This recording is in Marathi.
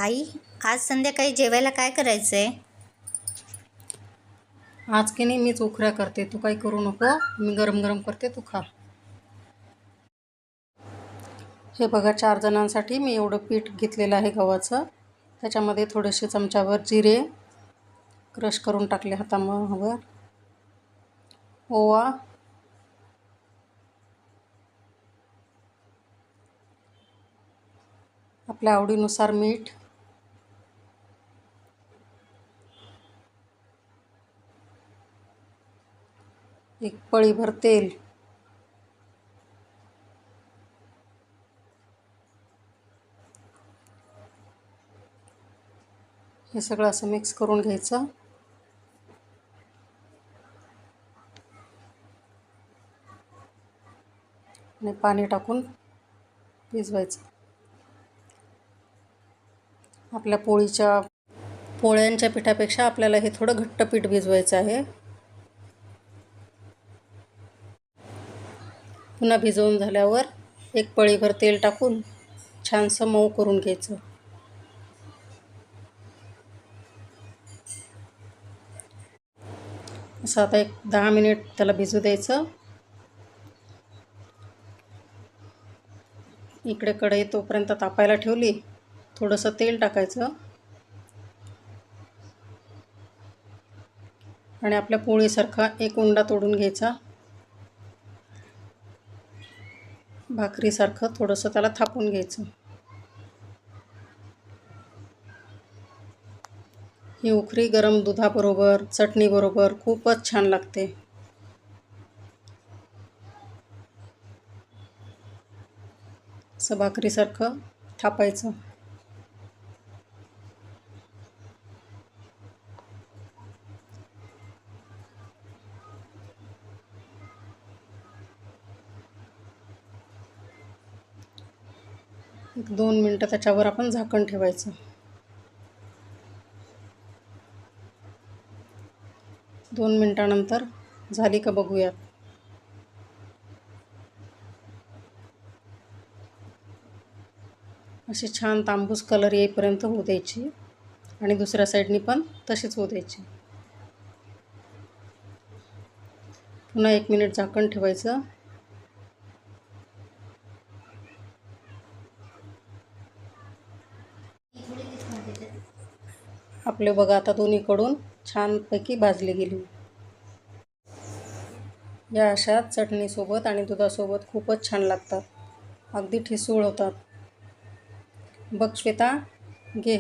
आई, आज संध्याकाळी जेवायला काय करायचं आहे? आज की नाही मीच उखऱ्या करते, तू काही करू नको. मी गरम गरम करते, तू खा. हे बघा, 4 जणांसाठी मी एवढं पीठ घेतलेलं आहे गव्हाचं. त्याच्यामध्ये थोडेसे चमच्यावर जिरे क्रश करून टाकले हातावर, ओवा, आपल्या आवडीनुसार मीठ, एक पळीभर तेल, हे सगळं असं मिक्स करून घ्यायचं. आणि पाणी टाकून भिजवायचं. आपल्या पोळ्यांच्या पिठापेक्षा आपल्याला हे थोडं घट्ट पीठ भिजवायचं आहे. पुन्हा भिजवून झाल्यावर एक पळीभर तेल टाकून छानसं मऊ करून घ्यायचं. असं आता एक 10 मिनिट त्याला भिजू द्यायचं. इकडे कढई तोपर्यंत तापायला ठेवली. थोडंसं तेल टाकायचं आणि आपल्या पोळीसारखा एक उंडा तोडून घ्यायचा. भाकरीसारखं थोडंसं त्याला थापून घ्यायचं. ही उखरी गरम दुधाबरोबर, चटणीबरोबर खूपच छान लागते. असं भाकरीसारखं थापायचं. एक 2 मिनटं त्याच्यावर आपण झाकण ठेवायचं. 2 मिनटानंतर झाली का बघूयात. अशी छान तांबूस कलर येईपर्यंत होऊ द्यायची आणि दुसऱ्या साईडनी पण तशीच होऊ द्यायची. पुन्हा 1 मिनिट झाकण ठेवायचं. आपले बघा आता दोन्हीकडून छानपैकी भाजली गेली. या अशा चटणीसोबत आणि दुधासोबत खूपच छान लागतात. अगदी ठिसूळ होतात. बघ श्वेता, घे.